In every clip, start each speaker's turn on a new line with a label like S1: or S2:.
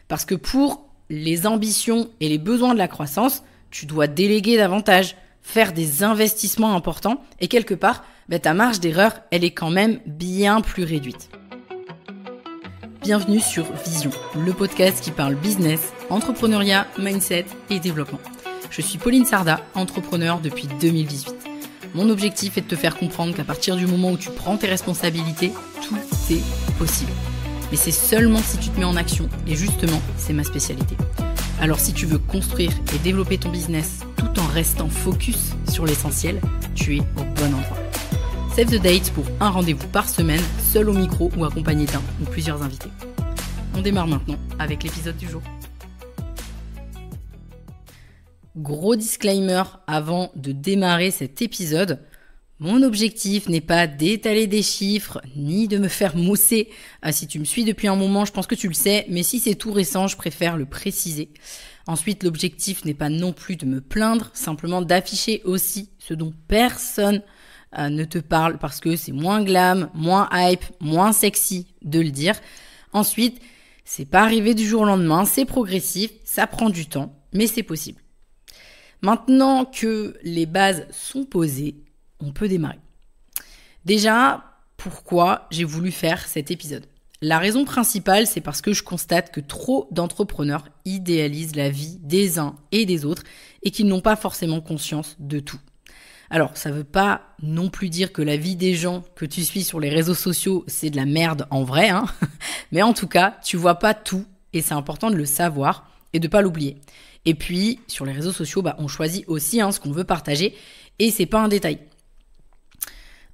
S1: Parce que pour les ambitions et les besoins de la croissance, tu dois déléguer davantage, faire des investissements importants et quelque part, ta marge d'erreur, elle est quand même bien plus réduite. Bienvenue sur Vision, le podcast qui parle business, entrepreneuriat, mindset et développement. Je suis Pauline Sarda, entrepreneur depuis 2018. Mon objectif est de te faire comprendre qu'à partir du moment où tu prends tes responsabilités, tout est possible. Mais c'est seulement si tu te mets en action, et justement, c'est ma spécialité. Alors si tu veux construire et développer ton business tout en restant focus sur l'essentiel, tu es au bon endroit. Save the date pour un rendez-vous par semaine, seul au micro ou accompagné d'un ou plusieurs invités. On démarre maintenant avec l'épisode du jour. Gros disclaimer avant de démarrer cet épisode, mon objectif n'est pas d'étaler des chiffres ni de me faire mousser. Si tu me suis depuis un moment, je pense que tu le sais, mais si c'est tout récent, je préfère le préciser. Ensuite, l'objectif n'est pas non plus de me plaindre, simplement d'afficher aussi ce dont personne ne te parle parce que c'est moins glam, moins hype, moins sexy de le dire. Ensuite, c'est pas arrivé du jour au lendemain, c'est progressif, ça prend du temps, mais c'est possible. Maintenant que les bases sont posées, on peut démarrer. Déjà, pourquoi j'ai voulu faire cet épisode ? La raison principale, c'est parce que je constate que trop d'entrepreneurs idéalisent la vie des uns et des autres et qu'ils n'ont pas forcément conscience de tout. Alors, ça veut pas non plus dire que la vie des gens que tu suis sur les réseaux sociaux, c'est de la merde en vrai, hein. Mais en tout cas, tu vois pas tout et c'est important de le savoir et de pas l'oublier. Et puis, sur les réseaux sociaux, on choisit aussi ce qu'on veut partager et c'est pas un détail.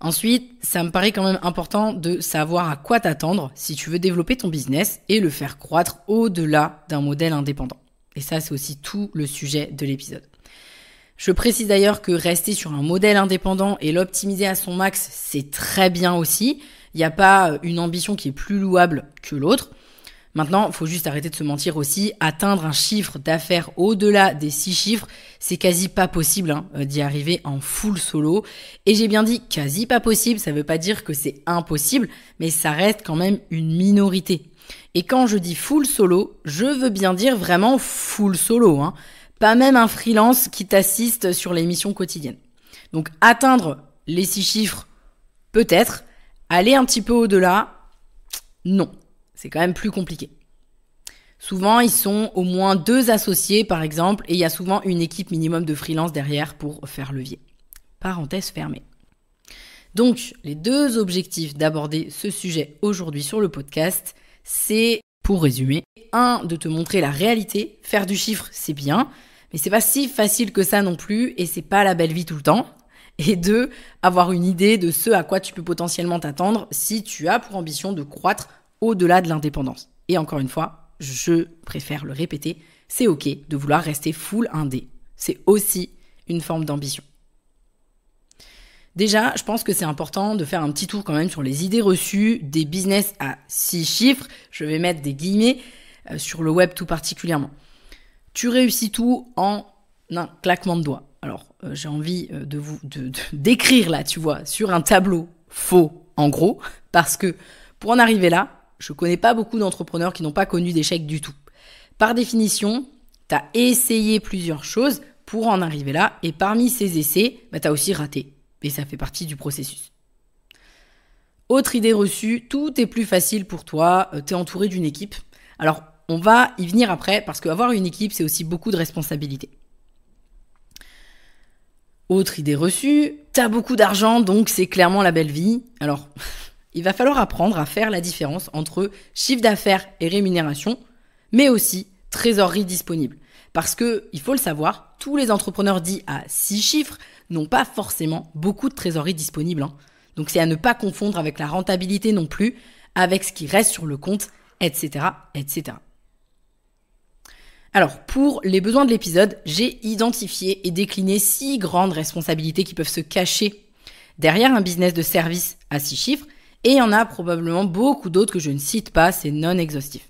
S1: Ensuite, ça me paraît quand même important de savoir à quoi t'attendre si tu veux développer ton business et le faire croître au-delà d'un modèle indépendant. Et ça, c'est aussi tout le sujet de l'épisode. Je précise d'ailleurs que rester sur un modèle indépendant et l'optimiser à son max, c'est très bien aussi. Il n'y a pas une ambition qui est plus louable que l'autre. Maintenant, il faut juste arrêter de se mentir aussi. Atteindre un chiffre d'affaires au-delà des 6 chiffres, c'est quasi pas possible d'y arriver en full solo. Et j'ai bien dit quasi pas possible, ça veut pas dire que c'est impossible, mais ça reste quand même une minorité. Et quand je dis full solo, je veux bien dire vraiment full solo, Pas même un freelance qui t'assiste sur les missions quotidiennes. Donc atteindre les 6 chiffres, peut-être. Aller un petit peu au-delà, non. C'est quand même plus compliqué. Souvent, ils sont au moins 2 associés, par exemple, et il y a souvent une équipe minimum de freelance derrière pour faire levier. Parenthèse fermée. Donc, les 2 objectifs d'aborder ce sujet aujourd'hui sur le podcast, c'est, pour résumer, 1, de te montrer la réalité. Faire du chiffre, c'est bien, mais c'est pas si facile que ça non plus, et c'est pas la belle vie tout le temps. Et 2, avoir une idée de ce à quoi tu peux potentiellement t'attendre si tu as pour ambition de croître au-delà de l'indépendance. Et encore une fois, je préfère le répéter, c'est ok de vouloir rester full indé. C'est aussi une forme d'ambition. Déjà, je pense que c'est important de faire un petit tour quand même sur les idées reçues des business à 6 chiffres. Je vais mettre des guillemets sur le web tout particulièrement. Tu réussis tout en un claquement de doigts. Alors, j'ai envie d'écrire là, tu vois, sur un tableau faux, en gros, parce que pour en arriver là, je connais pas beaucoup d'entrepreneurs qui n'ont pas connu d'échec du tout. Par définition, tu as essayé plusieurs choses pour en arriver là, et parmi ces essais, tu as aussi raté. Et ça fait partie du processus. Autre idée reçue, tout est plus facile pour toi, tu es entouré d'une équipe. Alors, on va y venir après, parce qu'avoir une équipe, c'est aussi beaucoup de responsabilités. Autre idée reçue, tu as beaucoup d'argent, donc c'est clairement la belle vie. Alors, il va falloir apprendre à faire la différence entre chiffre d'affaires et rémunération, mais aussi trésorerie disponible. Parce que, il faut le savoir, tous les entrepreneurs dits à 6 chiffres n'ont pas forcément beaucoup de trésorerie disponible. Donc c'est à ne pas confondre avec la rentabilité non plus, avec ce qui reste sur le compte, etc., etc. Alors, pour les besoins de l'épisode, j'ai identifié et décliné 6 grandes responsabilités qui peuvent se cacher derrière un business de service à 6 chiffres, et il y en a probablement beaucoup d'autres que je ne cite pas, c'est non exhaustif.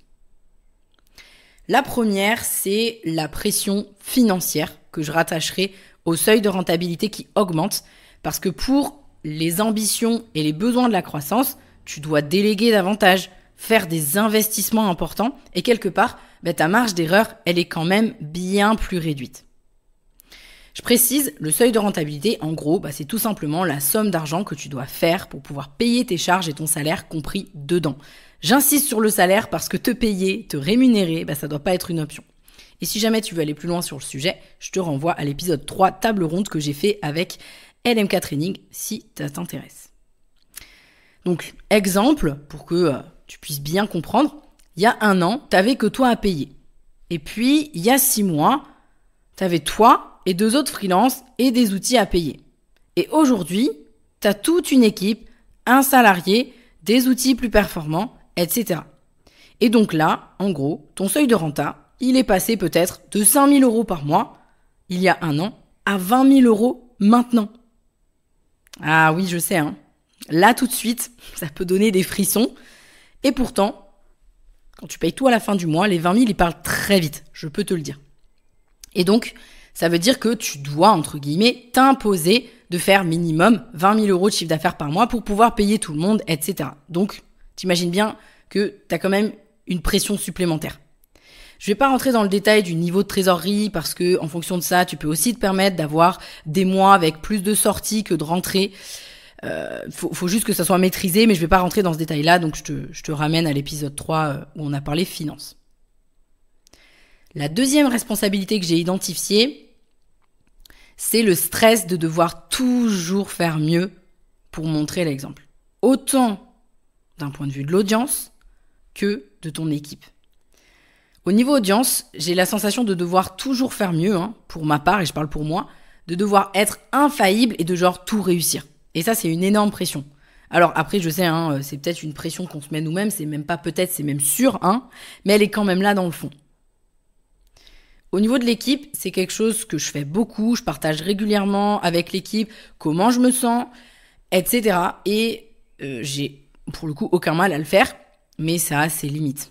S1: La première, c'est la pression financière que je rattacherai au seuil de rentabilité qui augmente, parce que pour les ambitions et les besoins de la croissance, tu dois déléguer davantage, faire des investissements importants et quelque part, ta marge d'erreur, elle est quand même bien plus réduite. Je précise, le seuil de rentabilité, en gros, c'est tout simplement la somme d'argent que tu dois faire pour pouvoir payer tes charges et ton salaire compris dedans. J'insiste sur le salaire parce que te payer, te rémunérer, ça doit pas être une option. Et si jamais tu veux aller plus loin sur le sujet, je te renvoie à l'épisode 3 table ronde que j'ai fait avec LMK Training si ça t'intéresse. Donc, exemple, pour que tu puisses bien comprendre, il y a 1 an, tu n'avais que toi à payer. Et puis, il y a 6 mois, tu avais toi et 2 autres freelances et des outils à payer. Et aujourd'hui, tu as toute une équipe, un salarié, des outils plus performants, etc. Et donc là, en gros, ton seuil de renta, il est passé peut-être de 5 000 € par mois, il y a 1 an, à 20 000 € maintenant. Ah oui, je sais, Là, tout de suite, ça peut donner des frissons. Et pourtant, quand tu payes tout à la fin du mois, les 20 000, ils parlent très vite, je peux te le dire. Et donc, ça veut dire que tu dois, entre guillemets, t'imposer de faire minimum 20 000 € de chiffre d'affaires par mois pour pouvoir payer tout le monde, etc. Donc, t'imagines bien que tu as quand même une pression supplémentaire. Je vais pas rentrer dans le détail du niveau de trésorerie parce que en fonction de ça, tu peux aussi te permettre d'avoir des mois avec plus de sorties que de rentrées. Faut juste que ça soit maîtrisé, mais je vais pas rentrer dans ce détail-là, donc je te ramène à l'épisode 3 où on a parlé finance. La deuxième responsabilité que j'ai identifiée, c'est le stress de devoir toujours faire mieux pour montrer l'exemple. Autant d'un point de vue de l'audience que de ton équipe. Au niveau audience, j'ai la sensation de devoir toujours faire mieux, pour ma part, et je parle pour moi, de devoir être infaillible et de tout réussir. Et ça, c'est une énorme pression. Alors après, je sais, c'est peut-être une pression qu'on se met nous-mêmes, c'est même pas peut-être, c'est même sûr, mais elle est quand même là dans le fond. Au niveau de l'équipe, c'est quelque chose que je fais beaucoup, je partage régulièrement avec l'équipe comment je me sens, etc. Et j'ai pour le coup aucun mal à le faire, mais ça a ses limites.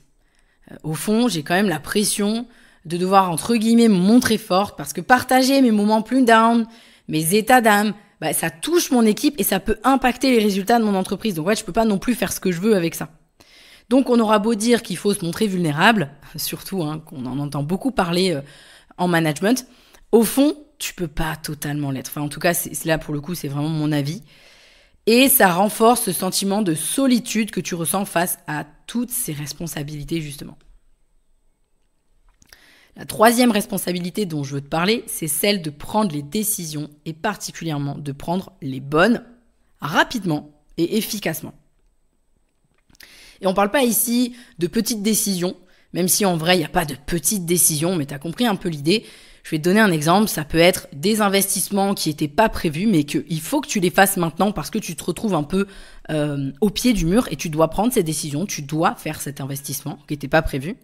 S1: Au fond, j'ai quand même la pression de devoir, entre guillemets, me montrer forte parce que partager mes moments plus down, mes états d'âme, ça touche mon équipe et ça peut impacter les résultats de mon entreprise. Donc je peux pas non plus faire ce que je veux avec ça. Donc on aura beau dire qu'il faut se montrer vulnérable, surtout qu'on en entend beaucoup parler en management, au fond, tu peux pas totalement l'être. Enfin, en tout cas, c'est là pour le coup, c'est vraiment mon avis. Et ça renforce ce sentiment de solitude que tu ressens face à toutes ces responsabilités, justement. La troisième responsabilité dont je veux te parler, c'est celle de prendre les décisions et particulièrement de prendre les bonnes rapidement et efficacement. Et on ne parle pas ici de petites décisions, même si en vrai, il n'y a pas de petites décisions, mais tu as compris un peu l'idée. Je vais te donner un exemple, ça peut être des investissements qui n'étaient pas prévus, mais qu'il faut que tu les fasses maintenant parce que tu te retrouves un peu au pied du mur et tu dois prendre ces décisions, tu dois faire cet investissement qui n'était pas prévu.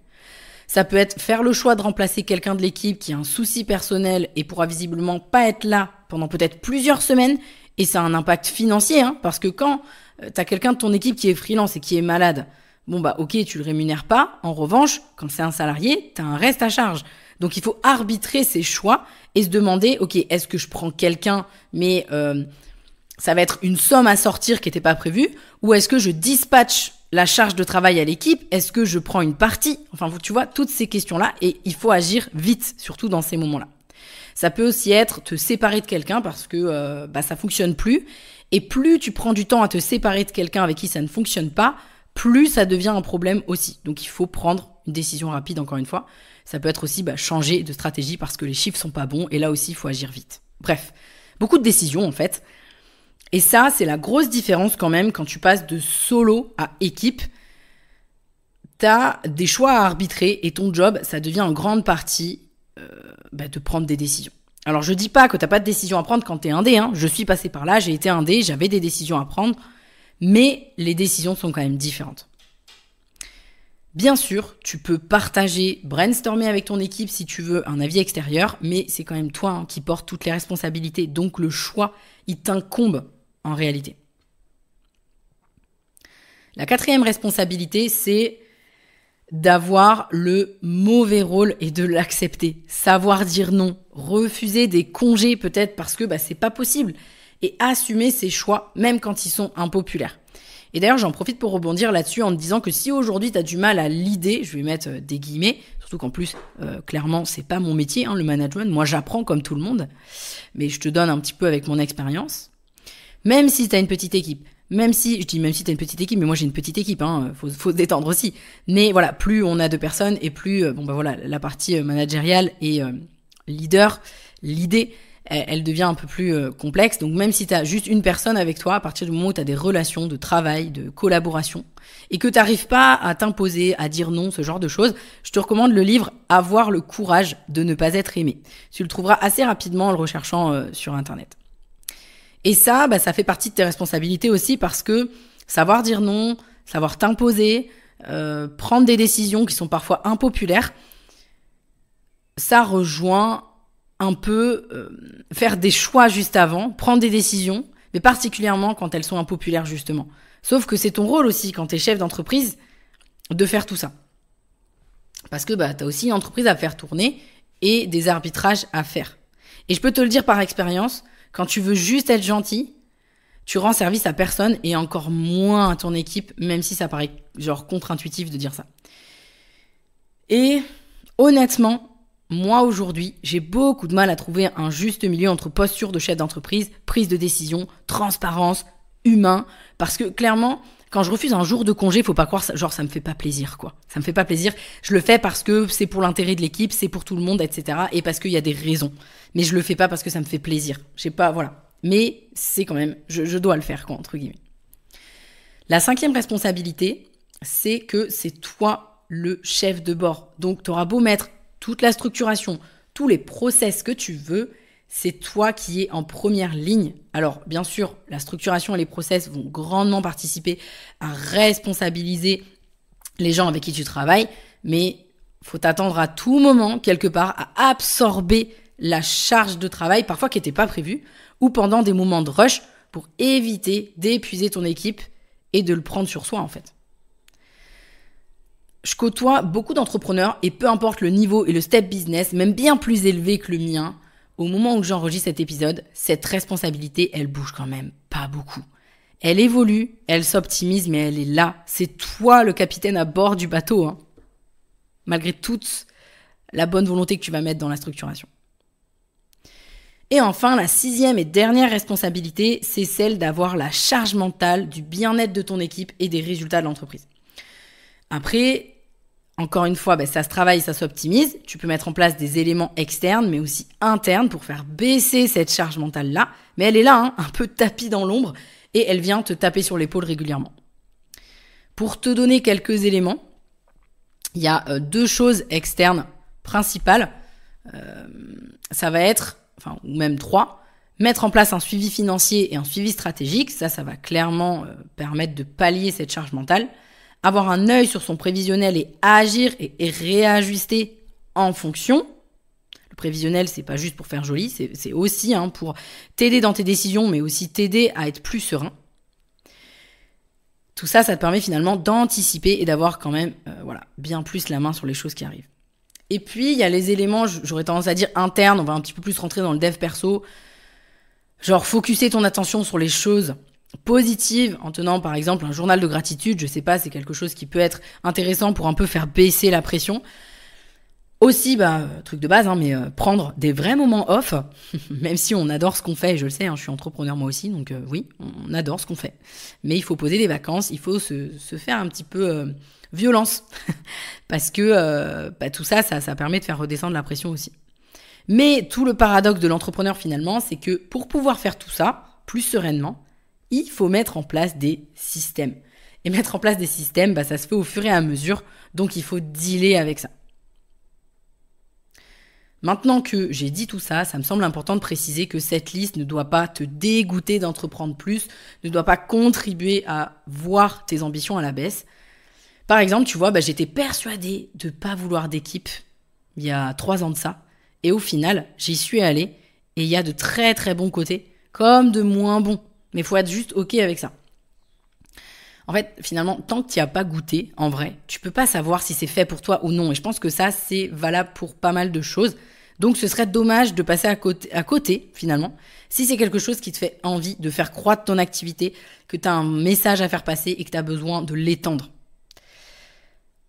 S1: Ça peut être faire le choix de remplacer quelqu'un de l'équipe qui a un souci personnel et pourra visiblement pas être là pendant peut-être plusieurs semaines, et ça a un impact financier, parce que quand tu as quelqu'un de ton équipe qui est freelance et qui est malade, ok, tu le rémunères pas. En revanche, quand c'est un salarié, tu as un reste à charge. Donc il faut arbitrer ses choix et se demander, ok, est-ce que je prends quelqu'un, mais ça va être une somme à sortir qui n'était pas prévue, ou est-ce que je dispatche la charge de travail à l'équipe, est-ce que je prends une partie? Enfin, tu vois, toutes ces questions-là, et il faut agir vite, surtout dans ces moments-là. Ça peut aussi être te séparer de quelqu'un parce que ça fonctionne plus, et plus tu prends du temps à te séparer de quelqu'un avec qui ça ne fonctionne pas, plus ça devient un problème aussi. Donc il faut prendre une décision rapide, encore une fois. Ça peut être aussi changer de stratégie parce que les chiffres sont pas bons, et là aussi, il faut agir vite. Bref, beaucoup de décisions en fait. Et ça, c'est la grosse différence quand même quand tu passes de solo à équipe. T'as des choix à arbitrer et ton job, ça devient en grande partie de prendre des décisions. Alors je dis pas que t'as pas de décision à prendre quand t'es indé, je suis passé par là, j'ai été indé, j'avais des décisions à prendre, mais les décisions sont quand même différentes. Bien sûr, tu peux partager, brainstormer avec ton équipe si tu veux un avis extérieur, mais c'est quand même toi qui portes toutes les responsabilités, donc le choix, il t'incombe en réalité. La quatrième responsabilité, c'est d'avoir le mauvais rôle et de l'accepter. Savoir dire non, refuser des congés peut-être parce que c'est pas possible, et assumer ses choix même quand ils sont impopulaires. Et d'ailleurs, j'en profite pour rebondir là-dessus en te disant que si aujourd'hui tu as du mal à l'idée, je vais mettre des guillemets sur Surtout qu'en plus, clairement, c'est pas mon métier, le management. Moi, j'apprends comme tout le monde, mais je te donne un petit peu avec mon expérience. Même si tu as une petite équipe, même si tu as une petite équipe, mais moi j'ai une petite équipe, faut se détendre aussi. Mais voilà, plus on a de personnes et plus, la partie managériale et leader, l'idée, elle devient un peu plus complexe. Donc même si tu as juste une personne avec toi, à partir du moment où tu as des relations de travail, de collaboration, et que tu n'arrives pas à t'imposer, à dire non, ce genre de choses, je te recommande le livre « Avoir le courage de ne pas être aimé ». Tu le trouveras assez rapidement en le recherchant sur Internet. Et ça, ça fait partie de tes responsabilités aussi parce que savoir dire non, savoir t'imposer, prendre des décisions qui sont parfois impopulaires, ça rejoint un peu faire des choix juste avant, prendre des décisions, mais particulièrement quand elles sont impopulaires justement. Sauf que c'est ton rôle aussi quand tu es chef d'entreprise de faire tout ça. Parce que tu as aussi une entreprise à faire tourner et des arbitrages à faire. Et je peux te le dire par expérience, quand tu veux juste être gentil, tu rends service à personne et encore moins à ton équipe, même si ça paraît genre contre-intuitif de dire ça. Et honnêtement, moi aujourd'hui, j'ai beaucoup de mal à trouver un juste milieu entre posture de chef d'entreprise, prise de décision, transparence, humain, parce que clairement, quand je refuse un jour de congé, faut pas croire ça, genre ça me fait pas plaisir quoi. Ça me fait pas plaisir. Je le fais parce que c'est pour l'intérêt de l'équipe, c'est pour tout le monde, etc. Et parce qu'il y a des raisons. Mais je le fais pas parce que ça me fait plaisir. Je sais pas, voilà. Mais c'est quand même, je dois le faire quoi, entre guillemets. La 5e responsabilité, c'est que c'est toi le chef de bord. Donc tu auras beau mettre toute la structuration, tous les process que tu veux, c'est toi qui es en première ligne. Alors, bien sûr, la structuration et les process vont grandement participer à responsabiliser les gens avec qui tu travailles, mais faut t'attendre à tout moment, quelque part, à absorber la charge de travail, parfois qui n'était pas prévue, ou pendant des moments de rush, pour éviter d'épuiser ton équipe et de le prendre sur soi, en fait. Je côtoie beaucoup d'entrepreneurs et peu importe le niveau et le step business, même bien plus élevé que le mien, au moment où j'enregistre cet épisode, cette responsabilité, elle bouge quand même pas beaucoup. Elle évolue, elle s'optimise, mais elle est là. C'est toi le capitaine à bord du bateau, malgré toute la bonne volonté que tu vas mettre dans la structuration. Et enfin, la 6e et dernière responsabilité, c'est celle d'avoir la charge mentale du bien-être de ton équipe et des résultats de l'entreprise. Après, encore une fois, ça se travaille, ça s'optimise. Tu peux mettre en place des éléments externes, mais aussi internes pour faire baisser cette charge mentale-là. Mais elle est là, un peu tapis dans l'ombre, et elle vient te taper sur l'épaule régulièrement. Pour te donner quelques éléments, il y a 2 choses externes principales. Ça va être, ou même 3, mettre en place un suivi financier et un suivi stratégique. Ça va clairement permettre de pallier cette charge mentale. Avoir un œil sur son prévisionnel et agir et réajuster en fonction. Le prévisionnel, c'est pas juste pour faire joli, c'est aussi pour t'aider dans tes décisions, mais aussi t'aider à être plus serein. Tout ça, ça te permet finalement d'anticiper et d'avoir quand même bien plus la main sur les choses qui arrivent. Et puis, il y a les éléments, j'aurais tendance à dire internes, on va un petit peu plus rentrer dans le dev perso. Genre, focuser ton attention sur les choses positive en tenant par exemple un journal de gratitude, je sais pas, c'est quelque chose qui peut être intéressant pour un peu faire baisser la pression. Aussi, truc de base, mais prendre des vrais moments off, même si on adore ce qu'on fait, et je le sais, je suis entrepreneur moi aussi, donc oui, on adore ce qu'on fait. Mais il faut poser des vacances, il faut se faire un petit peu violence, parce que tout ça permet de faire redescendre la pression aussi. Mais tout le paradoxe de l'entrepreneur finalement, c'est que pour pouvoir faire tout ça plus sereinement, il faut mettre en place des systèmes. Et mettre en place des systèmes, ça se fait au fur et à mesure, donc il faut dealer avec ça. Maintenant que j'ai dit tout ça, ça me semble important de préciser que cette liste ne doit pas te dégoûter d'entreprendre plus, ne doit pas contribuer à voir tes ambitions à la baisse. Par exemple, tu vois, j'étais persuadée de ne pas vouloir d'équipe il y a 3 ans de ça. Et au final, j'y suis allée et il y a de très très bons côtés, comme de moins bons. Mais il faut être juste OK avec ça. En fait, finalement, tant que tu n'y as pas goûté, en vrai, tu peux pas savoir si c'est fait pour toi ou non. Et je pense que ça, c'est valable pour pas mal de choses. Donc, ce serait dommage de passer à côté, finalement, si c'est quelque chose qui te fait envie de faire croître ton activité, que tu as un message à faire passer et que tu as besoin de l'étendre.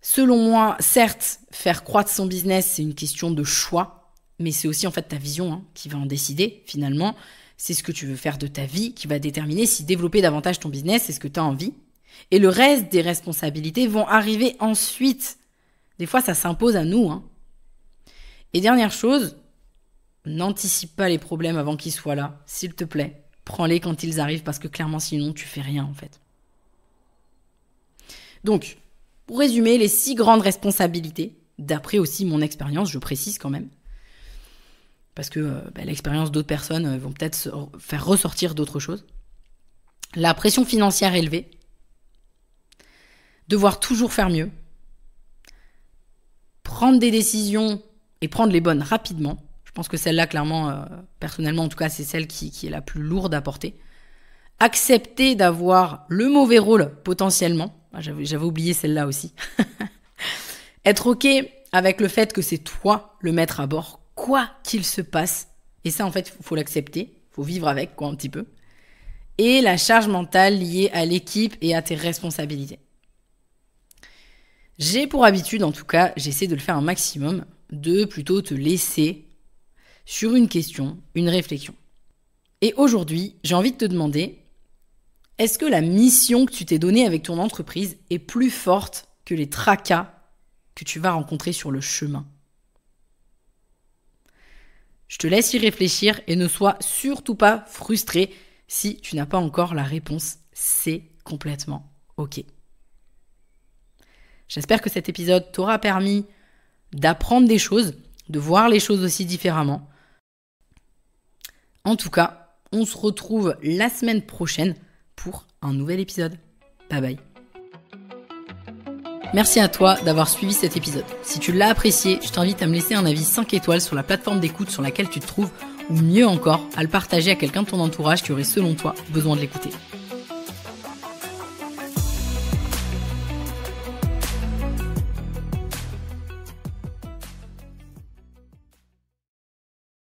S1: Selon moi, certes, faire croître son business, c'est une question de choix, mais c'est aussi en fait ta vision qui va en décider finalement. C'est ce que tu veux faire de ta vie qui va déterminer si développer davantage ton business, c'est ce que tu as envie. Et le reste des responsabilités vont arriver ensuite. Des fois, ça s'impose à nous. Et dernière chose, n'anticipe pas les problèmes avant qu'ils soient là. S'il te plaît, prends-les quand ils arrivent parce que clairement, sinon, tu fais rien en fait. Donc, pour résumer, les 6 grandes responsabilités, d'après aussi mon expérience, je précise quand même, parce que l'expérience d'autres personnes vont peut-être faire ressortir d'autres choses. La pression financière élevée, devoir toujours faire mieux, prendre des décisions et prendre les bonnes rapidement. Je pense que celle-là, clairement, personnellement en tout cas, c'est celle qui est la plus lourde à porter. Accepter d'avoir le mauvais rôle potentiellement. J'avais oublié celle-là aussi. Être OK avec le fait que c'est toi le maître à bord, quoi qu'il se passe. Et ça, en fait, il faut l'accepter. Il faut vivre avec, un petit peu. Et la charge mentale liée à l'équipe et à tes responsabilités. J'ai pour habitude, en tout cas, j'essaie de le faire un maximum, de plutôt te laisser sur une question, une réflexion. Et aujourd'hui, j'ai envie de te demander, est-ce que la mission que tu t'es donnée avec ton entreprise est plus forte que les tracas que tu vas rencontrer sur le chemin ? Je te laisse y réfléchir et ne sois surtout pas frustré si tu n'as pas encore la réponse. C'est complètement OK. J'espère que cet épisode t'aura permis d'apprendre des choses, de voir les choses aussi différemment. En tout cas, on se retrouve la semaine prochaine pour un nouvel épisode. Bye bye. Merci à toi d'avoir suivi cet épisode. Si tu l'as apprécié, je t'invite à me laisser un avis 5 étoiles sur la plateforme d'écoute sur laquelle tu te trouves, ou mieux encore, à le partager à quelqu'un de ton entourage qui aurait selon toi besoin de l'écouter.